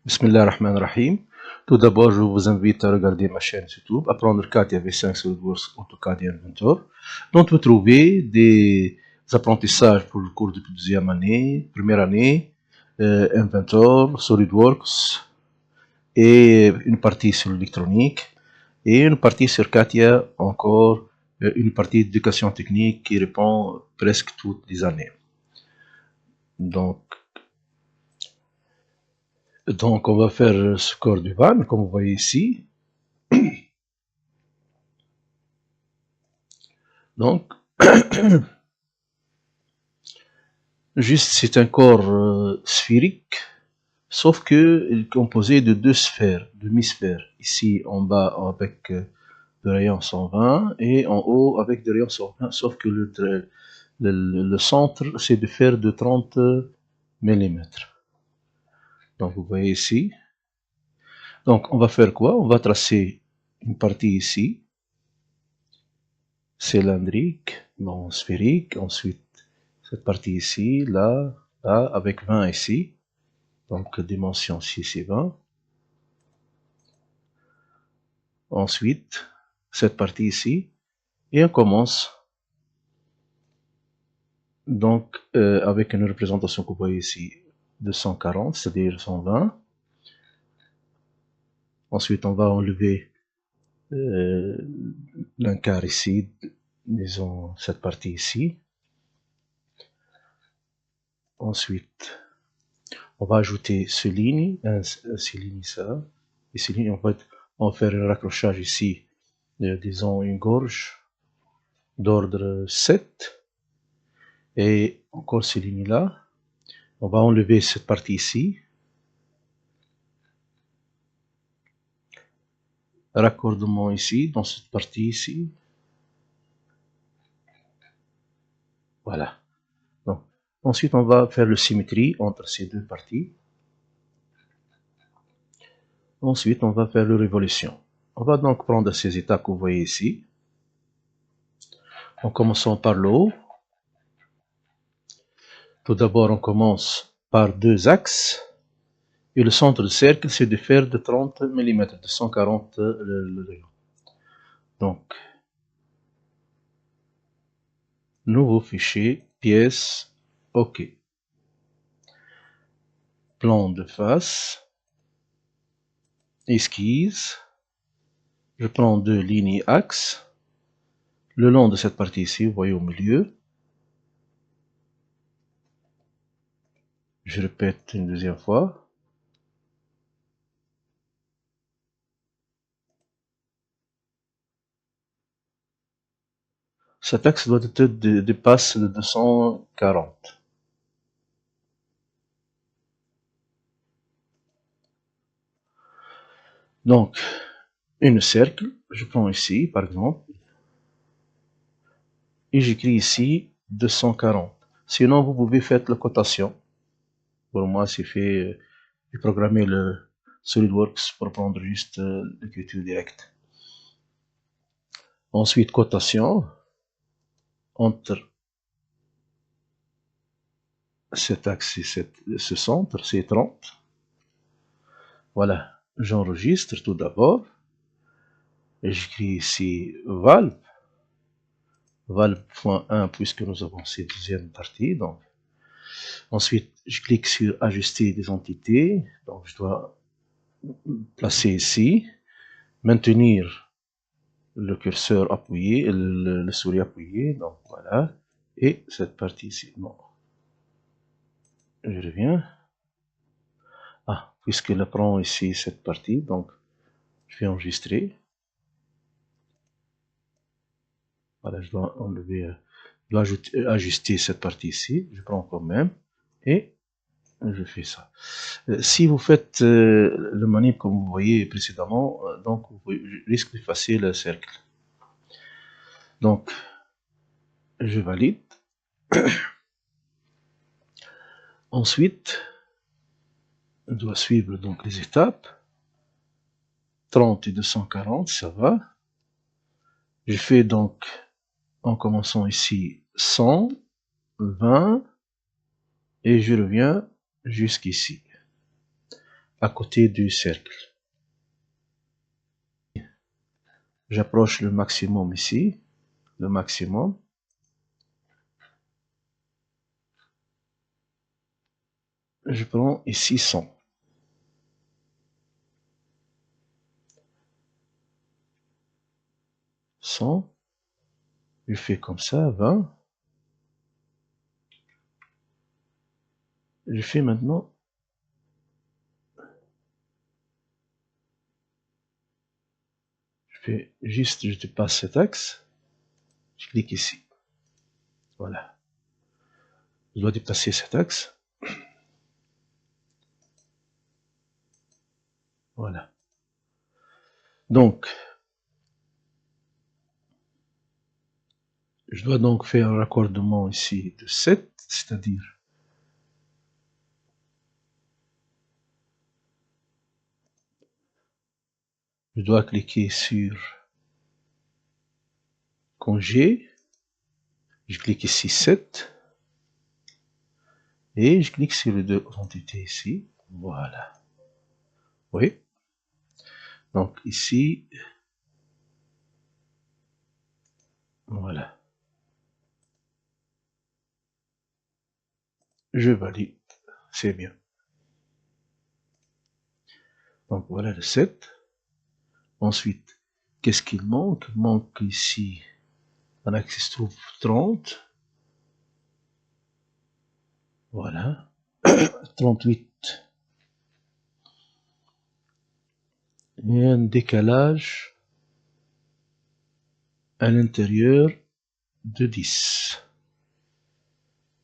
Bismillah ar-Rahman ar-Rahim. Tout d'abord, je vous invite à regarder ma chaîne YouTube, Apprendre Katia V5 SolidWorks AutoCAD et Inventor, dont vous trouvez des apprentissages pour le cours de deuxième année, première année, Inventor, SolidWorks, et une partie sur l'électronique, et une partie sur Katia, encore une partie d'éducation technique qui répond presque toutes les années. Donc, on va faire ce corps du van, comme vous voyez ici. Donc, juste, c'est un corps sphérique, sauf que il est composé de deux sphères, demi-sphères. Ici, en bas, avec de rayon 120, et en haut, avec de rayon 120, sauf que le centre, c'est de fer de 30 mm. Donc, vous voyez ici. Donc, on va faire quoi? On va tracer une partie ici, cylindrique, non sphérique, ensuite cette partie ici, là, là, avec 20 ici, donc dimension 6 et 20. Ensuite, cette partie ici, et on commence donc avec une représentation que vous voyez ici de 140, c'est-à-dire 120. Ensuite, on va enlever l'un quart ici, disons cette partie ici. Ensuite, on va ajouter ce ligne, ces lignes ça, et ces lignes, on va faire un raccrochage ici, disons une gorge d'ordre 7, et encore ces lignes là. On va enlever cette partie ici, raccordement ici, dans cette partie ici. Voilà. Donc, ensuite, on va faire la symétrie entre ces deux parties. Ensuite, on va faire la révolution. On va donc prendre ces étapes que vous voyez ici. En commençant par le haut. Tout d'abord, on commence par deux axes. Et le centre de cercle, c'est de fer de 30 mm, de 140 le rayon. Donc, nouveau fichier, pièce, OK. Plan de face, esquisse. Je prends deux lignes axes. Le long de cette partie ici, vous voyez au milieu. Je répète une deuxième fois. Cet axe doit être dépasse le 240. Donc, une cercle, je prends ici, par exemple, et j'écris ici 240. Sinon, vous pouvez faire la cotation. Pour moi, c'est fait, j'ai programmé le SolidWorks pour prendre juste l'écriture directe. Ensuite, cotation entre cet axe et ce centre, c'est 30. Voilà, j'enregistre tout d'abord. J'écris ici valve. Valve.1 puisque nous avons cette deuxième partie. Donc, ensuite, je clique sur ajuster des entités. Donc, je dois placer ici, maintenir le curseur appuyé, le souris appuyé. Donc, voilà. Et cette partie ici. Bon. Je reviens. Ah, puisqu'elle prend ici cette partie, donc je vais enregistrer. Voilà, je dois enlever, je dois ajuster cette partie ici. Je prends quand même et je fais ça. Si vous faites le manip comme vous voyez précédemment, donc vous risquez d'effacer le cercle. Donc, je valide. Ensuite, je dois suivre donc les étapes. 30 et 240, ça va. Je fais donc, en commençant ici, 100, 20, et je reviens jusqu'ici. à côté du cercle. J'approche le maximum ici, le maximum. Je prends ici 100. 100. Je fais comme ça, 20. Je fais maintenant. Je dépasse cet axe. Je clique ici. Voilà. Je dois dépasser cet axe. Voilà. Donc, je dois donc faire un raccordement ici de 7, c'est-à-dire je dois cliquer sur congé, je clique ici 7, et je clique sur les deux entités ici, voilà. Oui. Donc ici, voilà. Je valide, c'est bien. Donc voilà le 7. Ensuite, qu'est-ce qu'il manque? Il manque ici un axe qui se trouve 30. Voilà. 38. Et un décalage à l'intérieur de 10.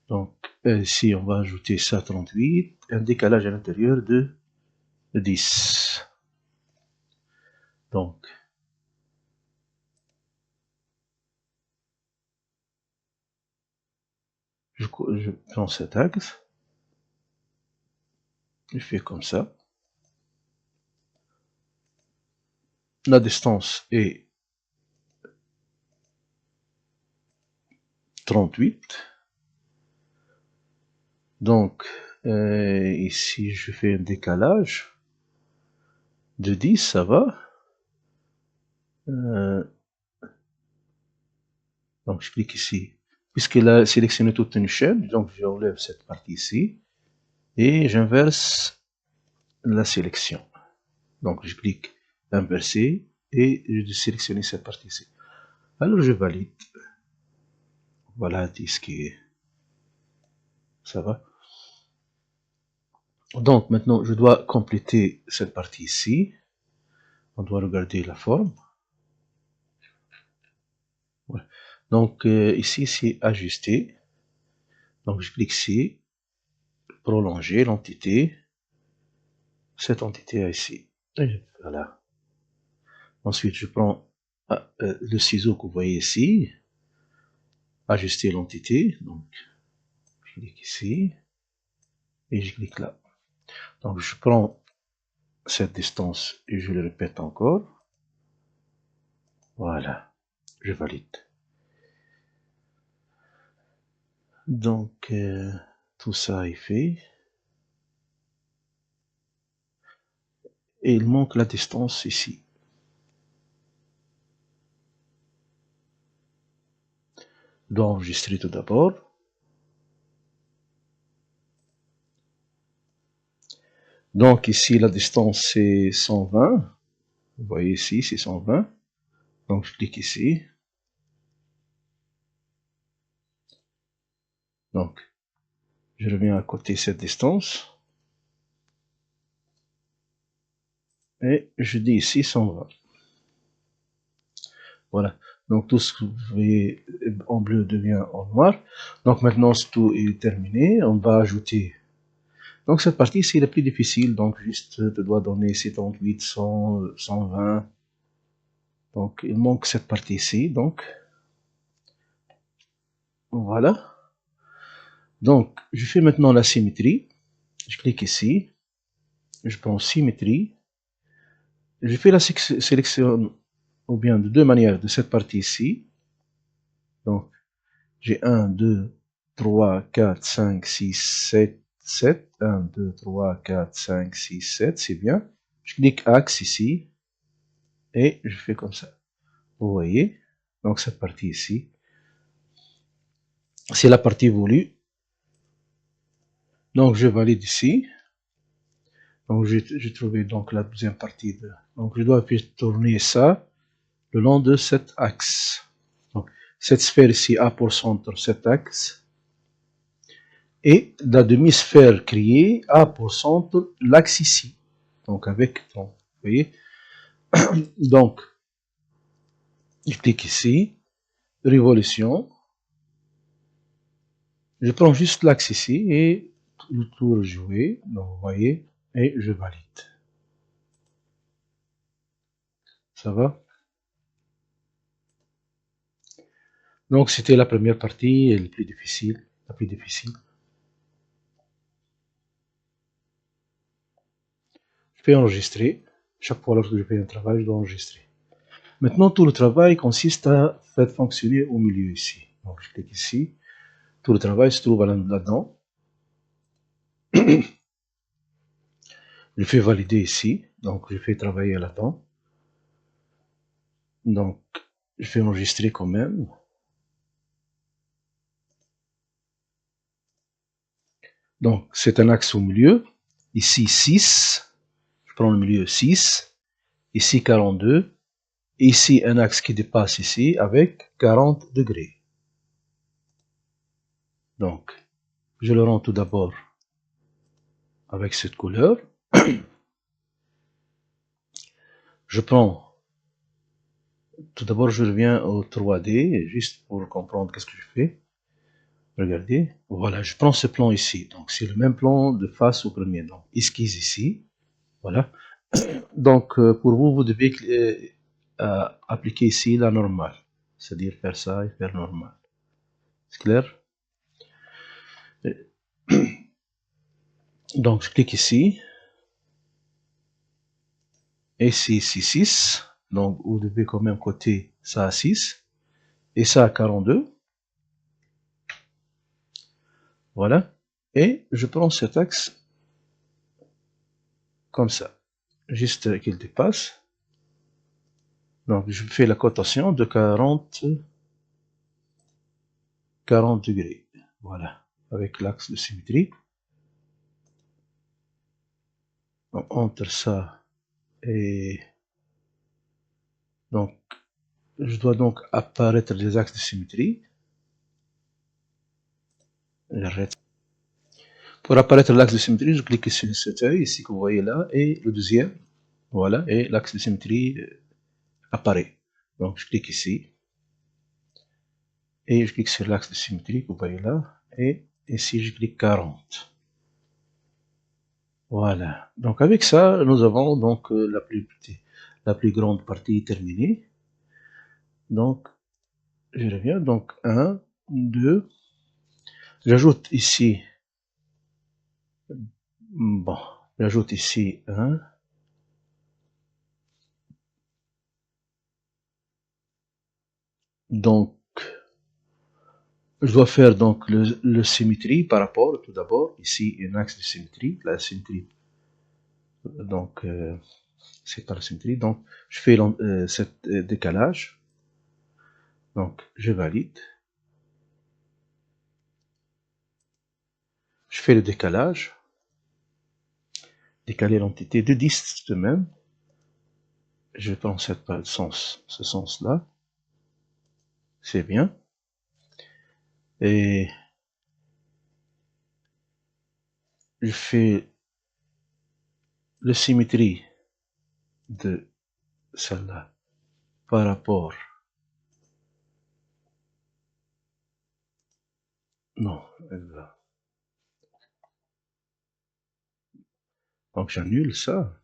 Donc ici, on va ajouter ça 38. Un décalage à l'intérieur de 10. Donc, je prends cet axe. Je fais comme ça. La distance est 38. Donc, ici, je fais un décalage de 10, ça va. Donc, je clique ici. Puisqu'il a sélectionné toute une chaîne, donc j'enlève cette partie ici. Et j'inverse la sélection. Donc, je clique inverser et je sélectionne cette partie ici. Alors, je valide. Voilà, ce qui est. Ça va. Donc, maintenant, je dois compléter cette partie ici. On doit regarder la forme. Voilà. Donc, ici, c'est ajuster. Donc, je clique ici, prolonger l'entité. Cette entité ici. Et voilà. Ensuite, je prends le ciseau que vous voyez ici. Ajuster l'entité. Donc, je clique ici. Et je clique là. Donc, je prends cette distance et je le répète encore. Voilà. Je valide. Donc, tout ça est fait. Et il manque la distance ici. Je dois enregistrer tout d'abord. Donc ici, la distance c'est 120. Vous voyez ici, c'est 120. Donc je clique ici. Donc, je reviens à côté de cette distance. Et je dis ici 120. Voilà. Donc tout ce que vous voyez en bleu devient en noir. Donc maintenant tout est terminé. On va ajouter. Donc cette partie c'est la plus difficile. Donc juste je dois donner 78, 100, 120. Donc il manque cette partie ici. Donc voilà. Donc je fais maintenant la symétrie. Je clique ici. Je prends symétrie. Je fais la sélection ou bien de deux manières de cette partie ici. Donc j'ai 1, 2, 3, 4, 5, 6, 7, 7. 1, 2, 3, 4, 5, 6, 7. C'est bien. Je clique axe ici. Et je fais comme ça. Vous voyez? Donc cette partie ici. C'est la partie voulue. Donc je valide ici. Donc j'ai trouvé donc la deuxième partie. Donc je dois tourner ça le long de cet axe. Donc, cette sphère ici a pour centre cet axe. Et la demi-sphère créée a pour centre l'axe ici. Donc avec, vous voyez. Donc, je clique ici, révolution. Je prends juste l'axe ici et le tour joué. Donc vous voyez, et je valide. Ça va? Donc c'était la première partie, la plus difficile. Je peux enregistrer. Chaque fois lorsque je fais un travail, je dois enregistrer. Maintenant, tout le travail consiste à faire fonctionner au milieu ici. Donc je clique ici. Tout le travail se trouve là-dedans. Je fais valider ici. Donc je fais travailler là-dedans. Donc je fais enregistrer quand même. Donc c'est un axe au milieu. Ici 6. Je prends le milieu 6. Ici 42. Ici un axe qui dépasse ici avec 40 degrés. Donc je le rends tout d'abord avec cette couleur. Je prends, tout d'abord je reviens au 3D, juste pour comprendre qu'est-ce que je fais. Regardez, voilà, je prends ce plan ici. Donc c'est le même plan de face au premier. Donc esquisse ici, voilà. Donc pour vous, vous devez appliquer ici la normale. C'est-à-dire faire ça et faire normal. C'est clair? Donc je clique ici. Et ici 6. Donc vous devez quand même coter ça à 6. Et ça à 42. Voilà. Et je prends cet axe comme ça. Juste qu'il dépasse. Donc je fais la cotation de 40 degrés. Voilà. Avec l'axe de symétrie. Donc, entre ça et... Donc je dois donc apparaître les axes de symétrie. J'arrête. Pour apparaître l'axe de symétrie, je clique sur cet œil ici que vous voyez là et le deuxième. Voilà. Et l'axe de symétrie apparaît. Donc je clique ici. Et je clique sur l'axe de symétrie que vous voyez là. Et ici je clique 40. Voilà. Donc avec ça, nous avons donc la plus grande partie terminée. Donc je reviens. Donc 1, 2. J'ajoute ici. Bon. J'ajoute ici 1. Donc je dois faire donc le symétrie par rapport, tout d'abord, ici un axe de symétrie, la symétrie, donc c'est pas la symétrie, donc je fais cet décalage, donc je valide, je fais le décalage, décaler l'entité de 10 de même, je prends ce sens-là, c'est bien, et je fais le symétrie de celle-là par rapport, non, donc j'annule ça,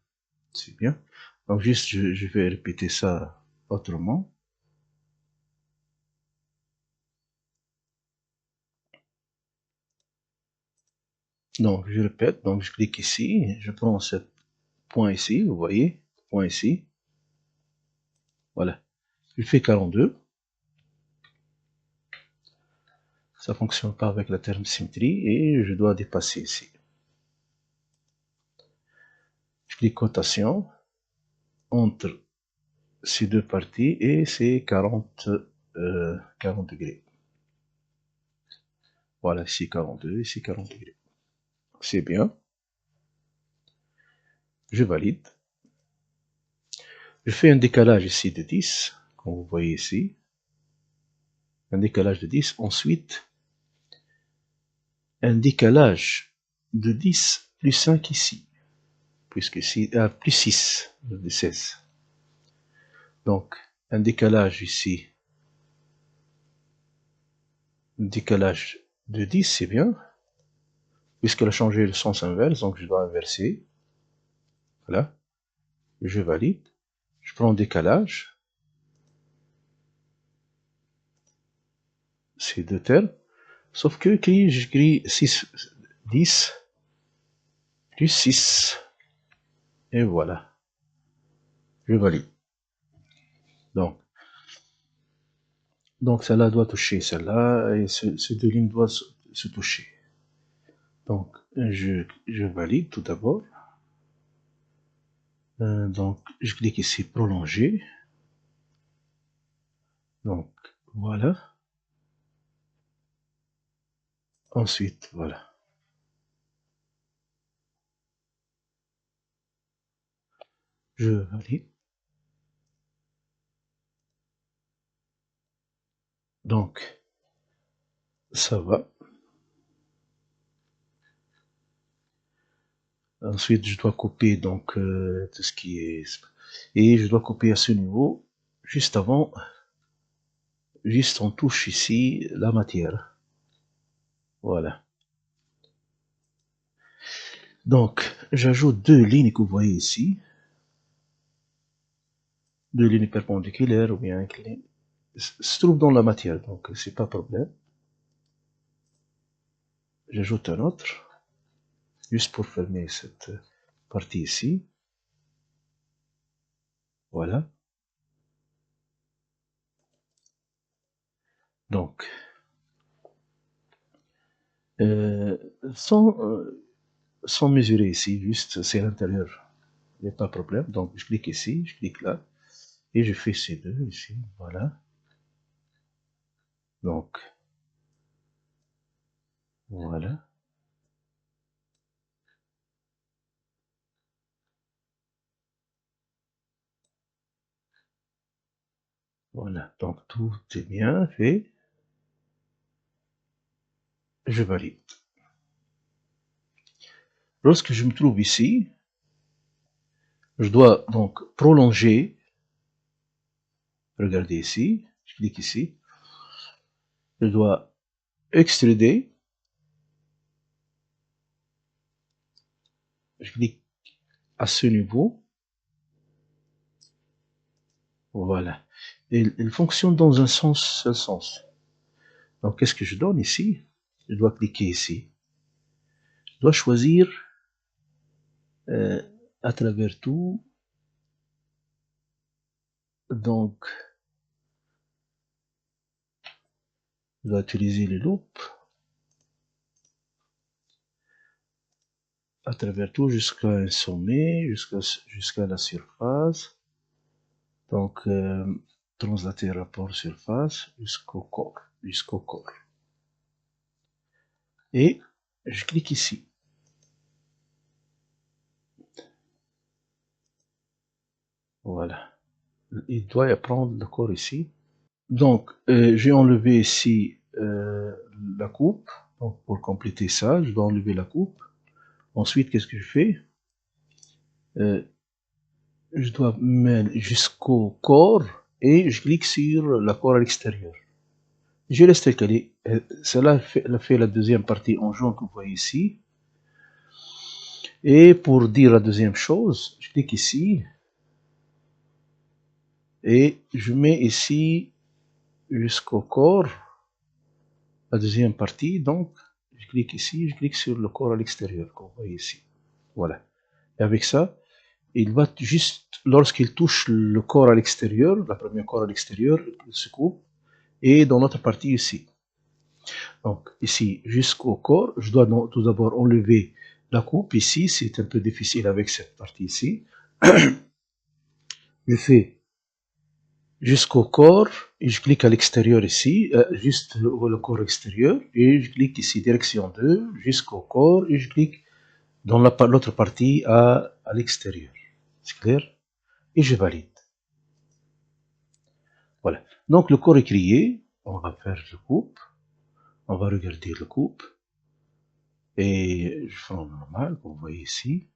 c'est bien, donc juste je vais répéter ça autrement. Donc je répète, donc je clique ici, je prends ce point ici, vous voyez, point ici, voilà, je fais 42, ça fonctionne pas avec la terme symétrie et je dois dépasser ici. Je clique cotation entre ces deux parties et c'est 40 degrés. Voilà, ici 42, ici 40 degrés. C'est bien. Je valide. Je fais un décalage ici de 10, comme vous voyez ici. Un décalage de 10. Ensuite, un décalage de 10 plus 5 ici. Puisque ici, plus 6 de 16. Donc, un décalage ici. Un décalage de 10, c'est bien. Puisqu'elle a changé le sens inverse, donc je dois inverser. Voilà. Je valide. Je prends décalage. C'est deux termes. Sauf que je crie 6, 10 plus 6. Et voilà. Je valide. Donc celle-là doit toucher celle-là et ces deux lignes doivent se toucher. Donc je valide tout d'abord. Donc je clique ici prolonger. Donc voilà. Ensuite voilà. Je valide. Donc ça va. Ensuite je dois couper donc tout ce qui est et je dois couper à ce niveau juste avant. Juste on touche ici la matière. Voilà. Donc j'ajoute deux lignes que vous voyez ici. Deux lignes perpendiculaires ou bien inclinées. Se trouve dans la matière, donc c'est pas problème. J'ajoute un autre, juste pour fermer cette partie ici. Voilà. Donc, sans mesurer ici, juste c'est à l'intérieur, il n'y a pas de problème. Donc je clique ici, je clique là, et je fais ces deux ici, voilà. Donc, voilà. Voilà, donc tout est bien fait. Je valide. Lorsque je me trouve ici, je dois donc prolonger. Regardez ici, je clique ici. Je dois extruder. Je clique à ce niveau. Voilà. Et il fonctionne dans un seul sens. Donc, qu'est-ce que je donne ici? Je dois cliquer ici. Je dois choisir à travers tout. Donc, je dois utiliser les loupes. À travers tout jusqu'à un sommet, jusqu'à la surface. Donc, translater rapport surface jusqu'au corps. Et je clique ici. Voilà. Il doit y prendre le corps ici. Donc, j'ai enlevé ici la coupe. Donc, pour compléter ça, je dois enlever la coupe. Ensuite, qu'est-ce que je fais? Je dois mener jusqu'au corps et je clique sur la corps à l'extérieur. Je laisse tel qu'elle est. Cela fait la deuxième partie en jaune que vous voyez ici. Et pour dire la deuxième chose, je clique ici et je mets ici jusqu'au corps la deuxième partie. Donc, je clique ici, je clique sur le corps à l'extérieur, comme vous voyez ici. Voilà. Et avec ça, il va juste, lorsqu'il touche le corps à l'extérieur, la première corps à l'extérieur, il se coupe. Et dans l'autre partie ici. Donc, ici, jusqu'au corps, je dois tout d'abord enlever la coupe ici, c'est un peu difficile avec cette partie ici. Je fais jusqu'au corps et je clique à l'extérieur ici, juste le corps extérieur, et je clique ici direction 2 jusqu'au corps et je clique dans l'autre partie à l'extérieur. C'est clair? Et je valide. Voilà. Donc le corps est créé, on va faire le coupe, on va regarder le coupe, et je fais en normal, comme vous voyez ici.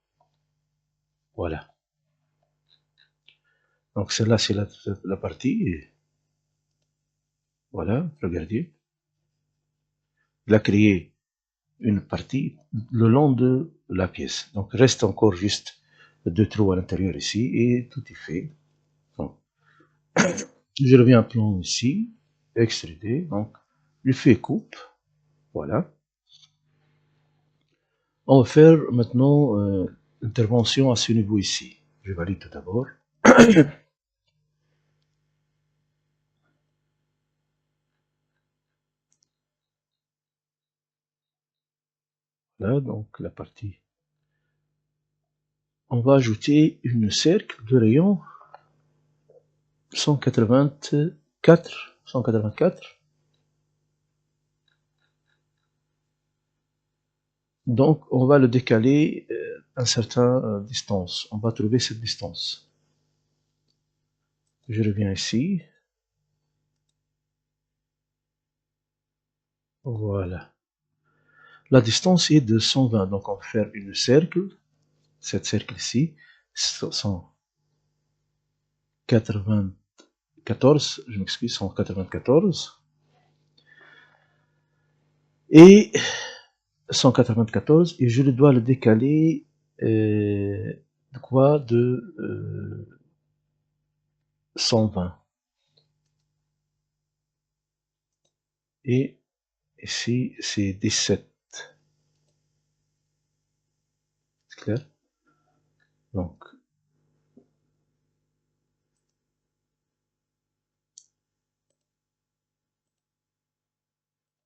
Voilà. Donc celle-là, c'est la partie. Voilà, regardez. Il a créé une partie le long de la pièce. Donc reste encore juste deux trous à l'intérieur ici et tout est fait. Donc, je reviens à plan ici, extruder. Donc je fais coupe. Voilà. On va faire maintenant intervention à ce niveau ici. Je valide tout d'abord. Là, donc la partie. On va ajouter une cercle de rayon 184. Donc, on va le décaler à une certaine distance. On va trouver cette distance. Je reviens ici. Voilà. La distance est de 120. Donc, on va faire une cercle. Cette cercle ici, 194. Je m'excuse, 194. Et 194. Et je dois le décaler de quoi? De 120. Et ici, c'est 17. C'est clair? Donc,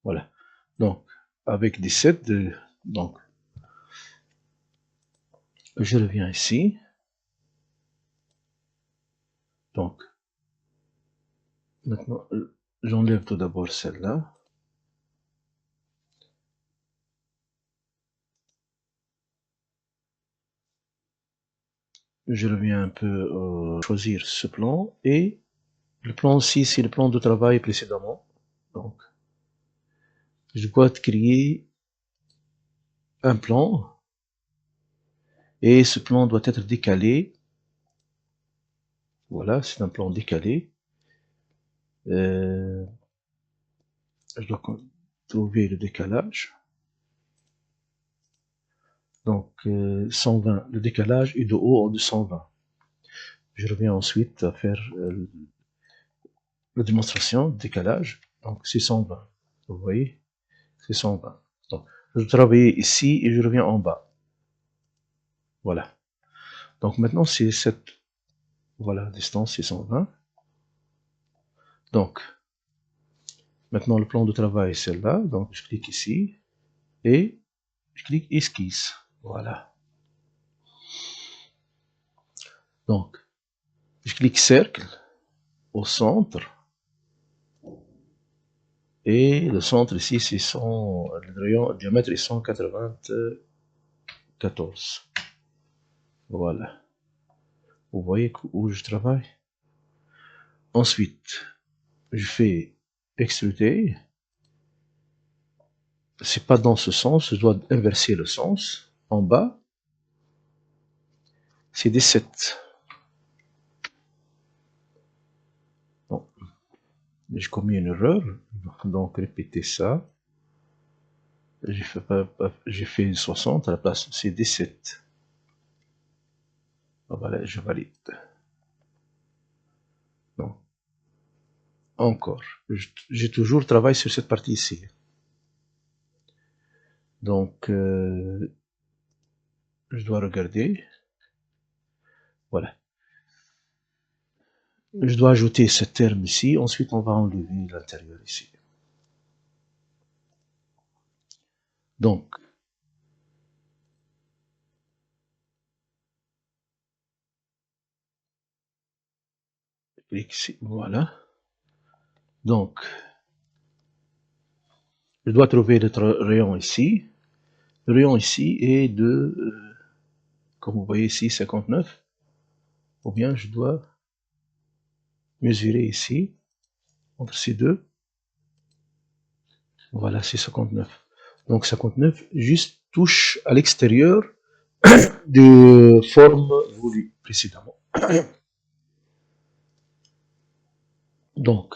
voilà. Donc, avec 17, donc, je reviens ici. Donc, maintenant, j'enlève tout d'abord celle-là. Je reviens un peu choisir ce plan et le plan aussi, c'est le plan de travail précédemment. Donc, je dois créer un plan et ce plan doit être décalé. Voilà, c'est un plan décalé. Je dois trouver le décalage. Donc 120, le décalage est de haut de 120. Je reviens ensuite à faire la démonstration de décalage. Donc c'est 120. Vous voyez, c'est 120. Donc je travaille ici et je reviens en bas. Voilà. Donc maintenant c'est cette, voilà, distance c'est 120. Donc maintenant le plan de travail est celle-là. Donc je clique ici et je clique esquisse. Voilà. Donc je clique cercle au centre. Et le centre ici, c'est le diamètre est 194. Voilà. Vous voyez où je travaille. Ensuite, je fais extruder. C'est pas dans ce sens, je dois inverser le sens. En bas, c'est 17. Bon. J'ai commis une erreur, donc répétez ça. J'ai fait 60 à la place, c'est 17. Voilà, je valide. Non. Encore. J'ai toujours travaillé sur cette partie ici. Donc, je dois regarder. Voilà. Je dois ajouter ce terme ici. Ensuite, on va enlever l'intérieur ici. Donc, clique ici, voilà. Donc, je dois trouver le rayon ici. Le rayon ici est de, comme vous voyez ici, 59. Ou bien je dois mesurer ici, entre ces deux. Voilà, c'est 59. Donc 59, juste touche à l'extérieur de forme voulue précédemment. Donc,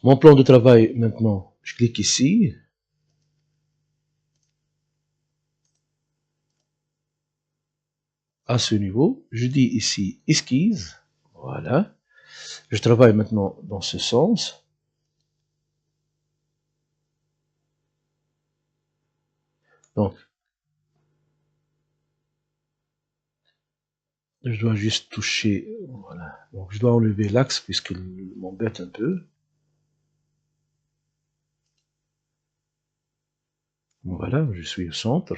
mon plan de travail maintenant, je clique ici. À ce niveau, je dis ici esquisse. Voilà. Je travaille maintenant dans ce sens. Donc, je dois juste toucher, voilà. Donc, je dois enlever l'axe puisqu'il m'embête un peu. Voilà, je suis au centre.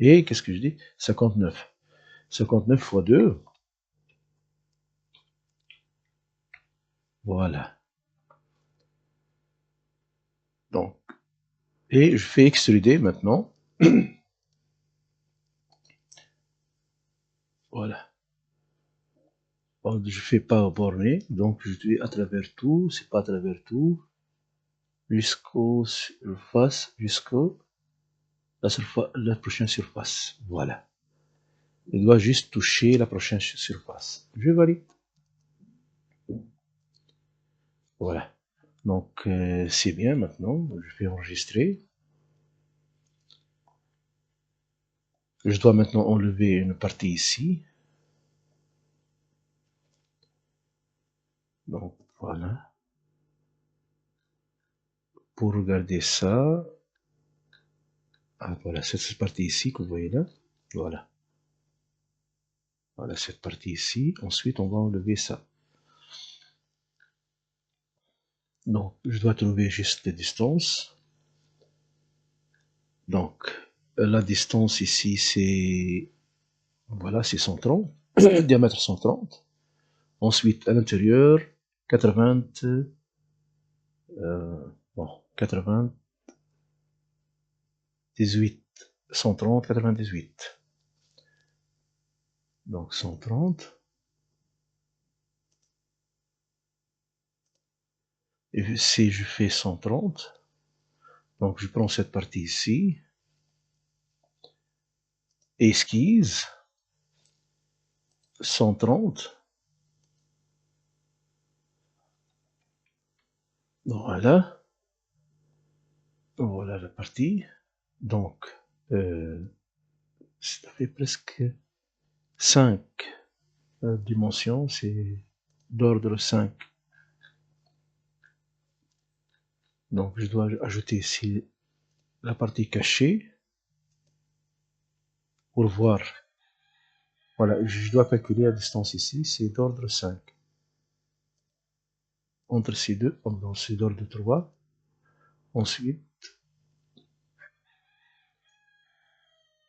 Et qu'est-ce que je dis? 59. 59 fois 2. Voilà. Donc, et je fais extruder maintenant. Voilà. Je fais pas borné, donc je dis à travers tout, c'est pas à travers tout, jusqu'aux surfaces, jusqu'au la prochaine surface. Voilà. Il doit juste toucher la prochaine surface. Je valide. Voilà. Donc, c'est bien maintenant. Je vais enregistrer. Je dois maintenant enlever une partie ici. Donc, voilà. Pour regarder ça, ah, voilà, cette partie ici que vous voyez là. Voilà. Voilà cette partie ici. Ensuite, on va enlever ça. Donc, je dois trouver juste les distances. Donc, la distance ici, c'est, voilà, c'est 130. Diamètre 130. Ensuite, à l'intérieur, 80, bon, 98, 130, 98. Donc, 130. Et si je fais 130, donc je prends cette partie ici, esquisse, 130, voilà, voilà la partie, donc ça fait presque 5 dimensions, c'est d'ordre 5. Donc je dois ajouter ici la partie cachée pour voir. Voilà, je dois calculer la distance ici, c'est d'ordre 5. Entre ces deux, c'est d'ordre 3. Ensuite,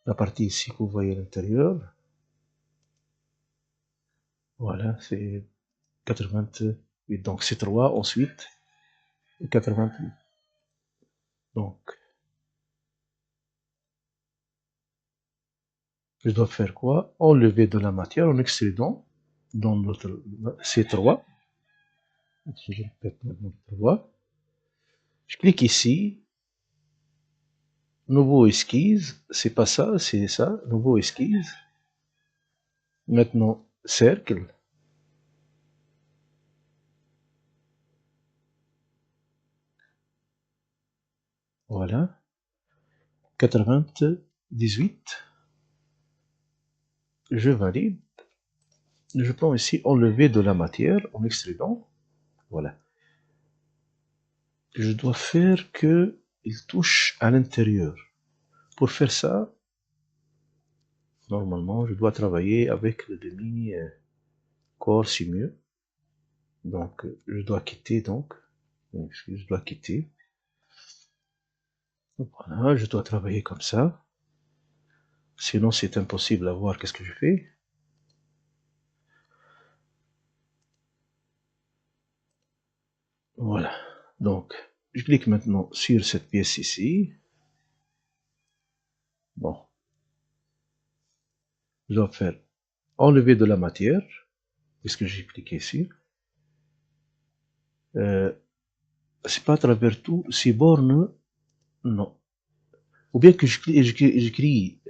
la partie ici que vous voyez à l'intérieur, voilà, c'est 88. Donc c'est 3, ensuite 88. Donc, je dois faire quoi? Enlever de la matière en extrudant dans notre C3. Je répète notre 3. Je clique ici. Nouveau esquisse. C'est pas ça, c'est ça. Nouveau esquisse. Maintenant, cercle. Voilà. 98. Je valide. Je prends ici enlever de la matière en extrudant. Voilà. Je dois faire que il touche à l'intérieur. Pour faire ça, normalement, je dois travailler avec le demi-corps si mieux. Donc, je dois quitter, donc. Je dois quitter. Voilà, je dois travailler comme ça. Sinon, c'est impossible à voir qu'est-ce que je fais. Voilà. Donc, je clique maintenant sur cette pièce ici. Bon. Je dois faire enlever de la matière, puisque j'ai cliqué ici. C'est pas à travers tout, c'est borne, non. Ou bien que j'écris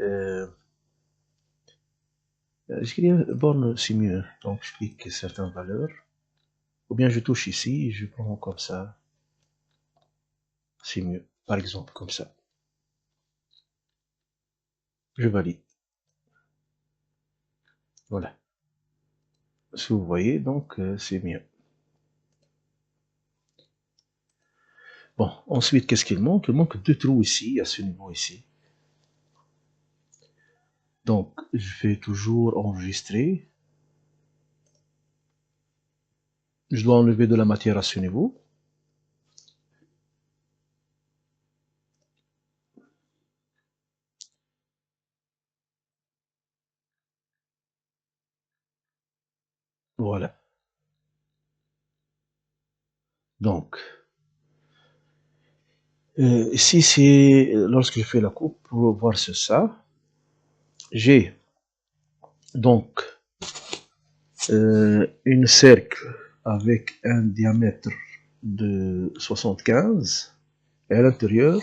borne, c'est mieux. Donc je clique certaines valeurs. Ou bien je touche ici, je prends comme ça. C'est mieux. Par exemple, comme ça. Je valide. Voilà. Si vous voyez, donc c'est mieux. Bon, ensuite, qu'est-ce qu'il manque? Il manque deux trous ici, à ce niveau ici. Donc, je vais toujours enregistrer. Je dois enlever de la matière à ce niveau. Voilà. Donc, ici, c'est lorsque je fais la coupe, pour voir ça, j'ai donc une cercle avec un diamètre de 75 et à l'intérieur,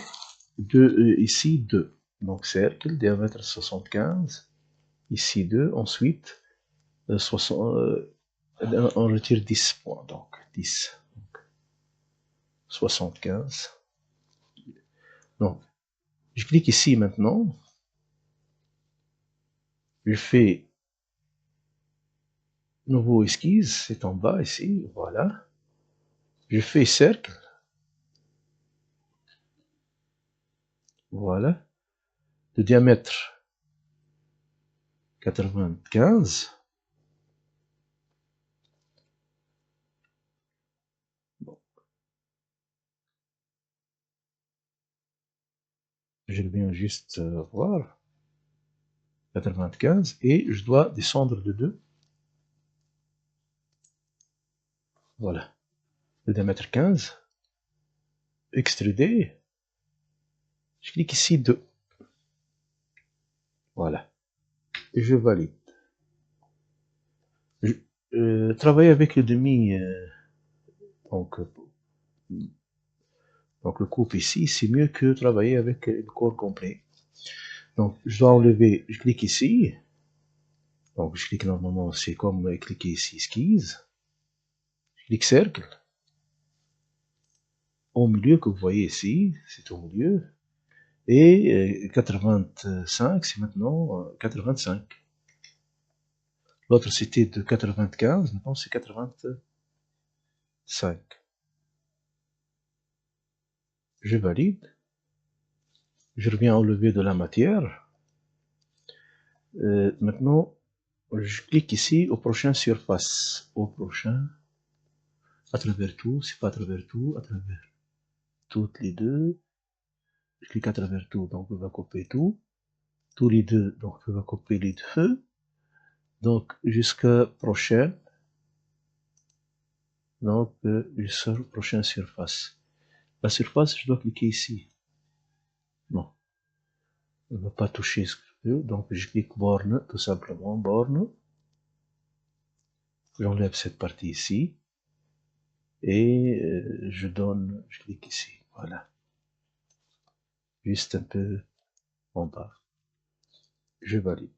ici 2. Donc cercle, diamètre 75, ici 2, ensuite 60, on retire 10 points, donc 10, donc 75. Donc, je clique ici maintenant, je fais nouveau esquisse, c'est en bas ici, voilà. Je fais cercle, voilà. Le diamètre 95. Bon, je viens juste voir. 95 et je dois descendre de 2. Voilà. Le diamètre 15. Extruder. Je clique ici 2. Voilà. Et je valide. Je, travailler avec le demi, donc, donc le coupe ici, c'est mieux que travailler avec le corps complet. Donc je dois enlever, je clique ici. Donc je clique normalement, c'est comme cliquer ici, esquisse. Je clique cercle. Au milieu que vous voyez ici, c'est au milieu. Et 85, c'est maintenant 85. L'autre c'était de 95, maintenant c'est 85. Je valide. Je reviens enlever de la matière. Maintenant, je clique ici au prochain surface. Au prochain. À travers tout, c'est pas à travers tout, à travers toutes les deux. Je clique à travers tout, donc on va couper tout. Tous les deux, donc on va couper les deux. Donc jusqu'à prochaine. Donc jusqu'à prochaine surface. La surface, je dois cliquer ici. Non. On ne va pas toucher ce que je veux. Donc je clique borne, tout simplement, borne. J'enlève cette partie ici. Et je clique ici. Voilà. Juste un peu en bas. Je valide.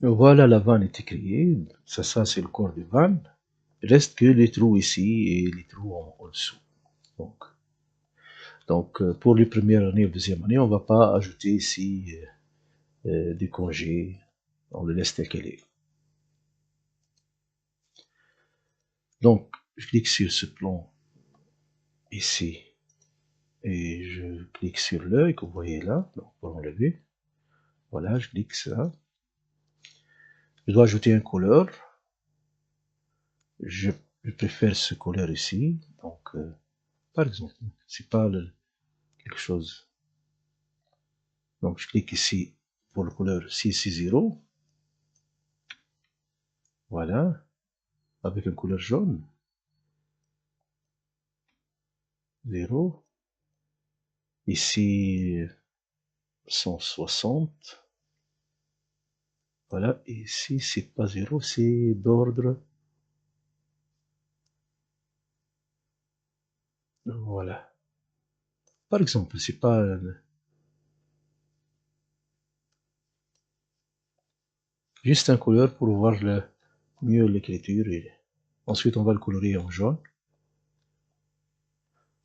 Voilà, la vanne est créée. Ça c'est le corps de vanne. Il reste que les trous ici et les trous en dessous. Donc, pour les premières années ou deuxième année, on ne va pas ajouter ici des congés. On le laisse tel qu'elle est. Donc, je clique sur ce plan ici. Et je clique sur l'œil que vous voyez là. Donc, pour enlever. Voilà, je clique ça. Je dois ajouter un couleur. Je préfère ce couleur ici. Donc, par exemple, c'est pas quelque chose. Donc, je clique ici pour le couleur 660. Voilà. Avec une couleur jaune. 0. Ici, 160. Voilà, et ici, c'est pas 0, c'est d'ordre. Voilà. Par exemple, c'est pas... juste un couleur pour voir mieux l'écriture. Et ensuite, on va le colorer en jaune.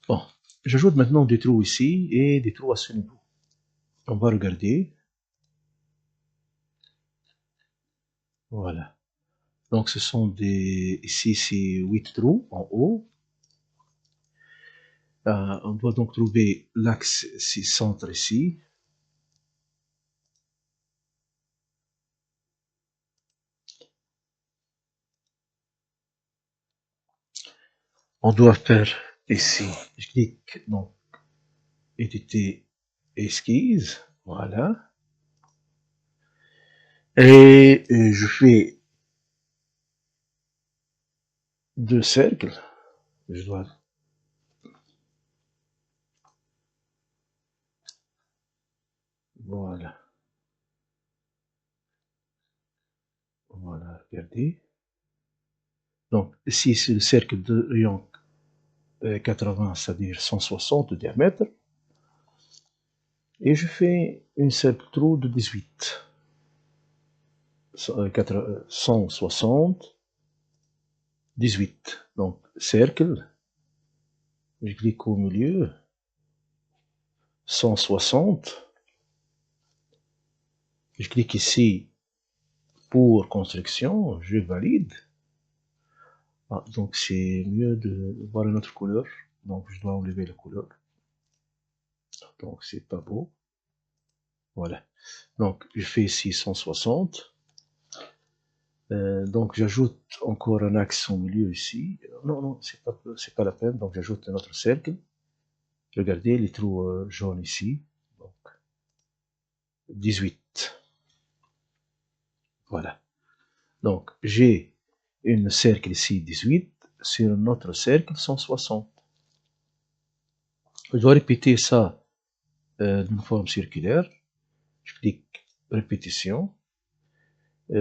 Bon, j'ajoute maintenant des trous ici et des trous à ce niveau. On va regarder. Voilà. Donc, ce sont des... Ici, c'est 8 trous en haut. On doit donc trouver l'axe centre ici. On doit faire ici, je clique donc éditer esquisse, voilà. Et je fais 2 cercles. Je dois... Voilà. Voilà, regardez. Donc, ici, c'est le cercle de rayon 80, c'est-à-dire 160 de diamètre. Et je fais une cercle trou de 18. 160, 18. Donc, cercle. Je clique au milieu. 160. Je clique ici pour construction. Je valide. Ah, donc c'est mieux de voir une autre couleur. Donc je dois enlever la couleur. Donc c'est pas beau. Voilà. Donc je fais ici 160. Donc j'ajoute encore un axe au milieu ici. Non, non, c'est pas la peine. Donc j'ajoute un autre cercle. Regardez les trous jaunes ici. Donc 18. Voilà. Donc j'ai une cercle ici 18 sur un autre cercle 160. Je dois répéter ça d'une forme circulaire. Je clique répétition.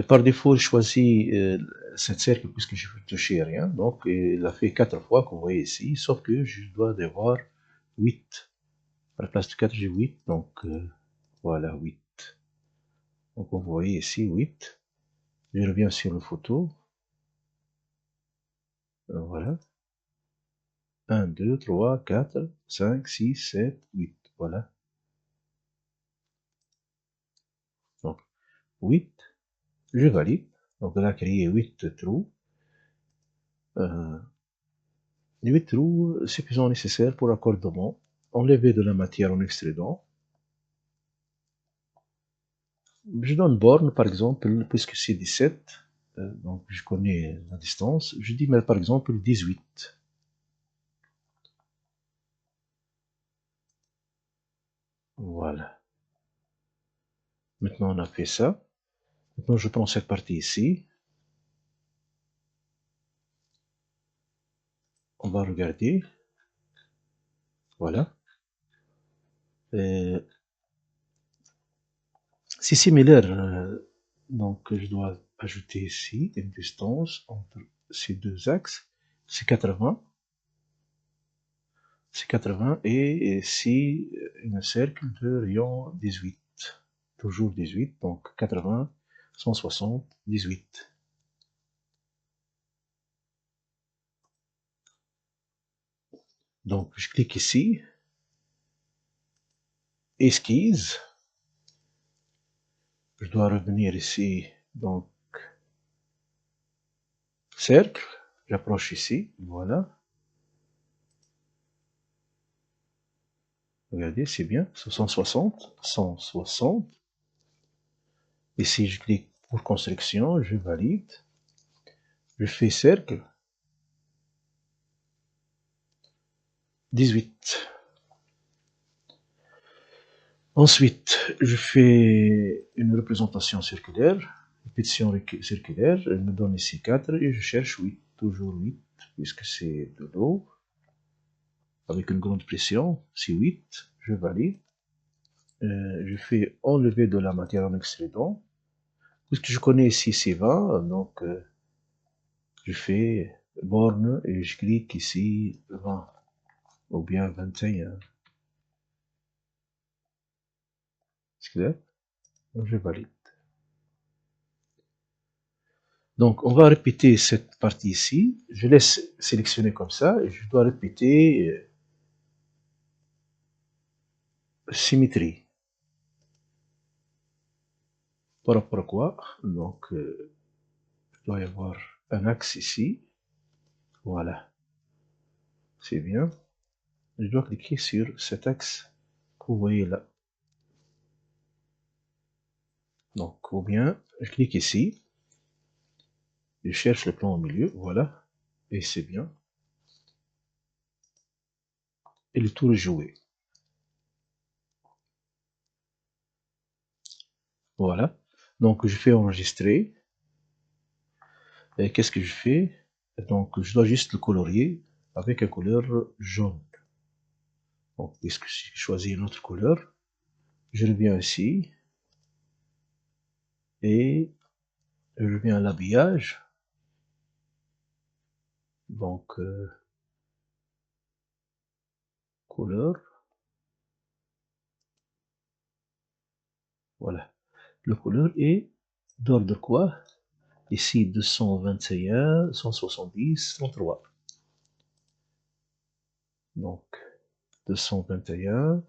Par défaut, je choisis cette cercle puisque je ne veux toucher rien. Donc, il a fait 4 fois, comme vous voyez ici, sauf que je dois devoir 8. À la place de 4, j'ai 8. Donc, voilà, 8. Donc, vous voyez ici 8. Je reviens sur la photo. Voilà. 1, 2, 3, 4, 5, 6, 7, 8. Voilà. Donc, 8. Je valide. Donc, on a créé 8 trous. 8 trous suffisant nécessaires pour l'accordement. Enlever de la matière en extrudant. Je donne borne, par exemple, puisque c'est 17, donc je connais la distance. Je dis, mais par exemple, 18. Voilà. Maintenant, on a fait ça. Maintenant, je prends cette partie ici. On va regarder. Voilà. C'est similaire. Donc, je dois ajouter ici une distance entre ces deux axes. C'est 80. C'est 80 et ici, un cercle de rayon 18. Toujours 18, donc 80, 160, 18. Donc, je clique ici, esquisse. Je dois revenir ici, donc, cercle. J'approche ici, voilà. Regardez, c'est bien, 160, 160. Ici, je clique pour construction, je valide. Je fais cercle. 18. Ensuite, je fais une représentation circulaire, répétition circulaire, elle me donne ici 4 et je cherche 8, toujours 8, puisque c'est de l'eau. avec une grande pression, C8, je valide. Je fais enlever de la matière en extrudant. Puisque je connais ici C20, donc je fais borne et je clique ici 20 ou bien 21. C'est clair? Je valide. Donc, on va répéter cette partie ici. Je laisse sélectionner comme ça et je dois répéter symétrie. Par rapport à quoi? Donc, il doit y avoir un axe ici. Voilà. C'est bien. Je dois cliquer sur cet axe que vous voyez là. Donc, ou bien, je clique ici. Je cherche le plan au milieu. Voilà. Et c'est bien. Et le tour est joué. Voilà. Donc, je fais enregistrer. Et qu'est-ce que je fais? Donc, je dois juste le colorier avec un couleur jaune. Donc, puisque j'ai choisi une autre couleur, je reviens ici. Et je reviens à l'habillage. Donc, couleur. Voilà. Le couleur est d'ordre quoi? Ici, 221, 170, 33. Donc, 221.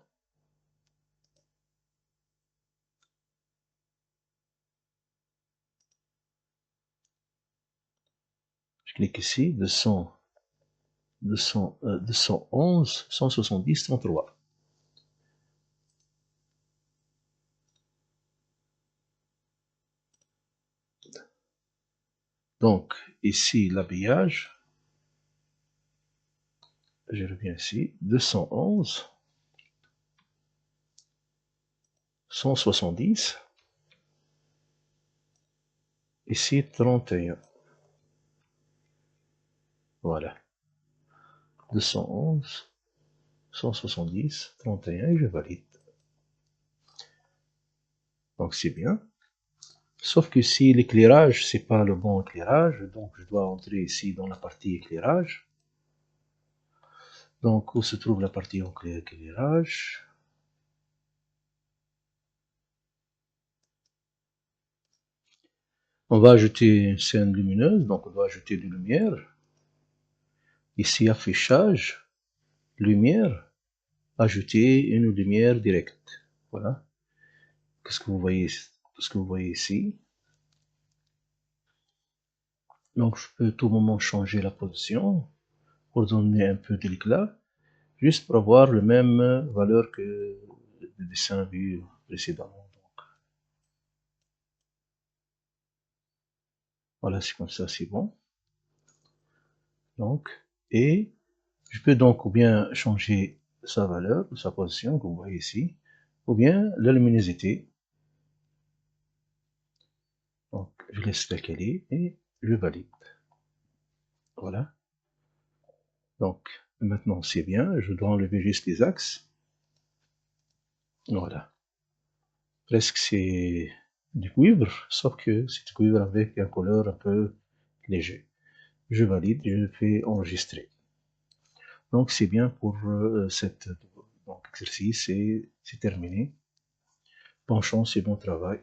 Je clique ici, 211, 170, 33. Donc, ici, l'habillage. Je reviens ici, 211, 170, ici 31. Voilà. 211, 170, 31 et je valide. Donc c'est bien. Sauf que si l'éclairage, c'est pas le bon éclairage, donc je dois entrer ici dans la partie éclairage. Donc où se trouve la partie éclairage? On va ajouter une scène lumineuse, donc on doit ajouter de lumière. Ici affichage, lumière, ajouter une lumière directe. Voilà. Qu'est-ce que vous voyez, ce que vous voyez ici? Donc je peux à tout moment changer la position pour donner un peu d'éclat, juste pour avoir la même valeur que le dessin vu précédemment. Donc, voilà, c'est comme ça, c'est bon. Donc, et je peux donc ou bien changer sa valeur, sa position, comme vous voyez ici, ou bien la luminosité. Donc, je laisse tel qu'elle est et je valide. Voilà. Donc, maintenant c'est bien, je dois enlever juste les axes. Voilà. Presque c'est du cuivre, sauf que c'est du cuivre avec un couleur un peu léger. Je valide, je fais enregistrer. Donc c'est bien pour cet exercice et c'est terminé. Bonne chance et bon travail.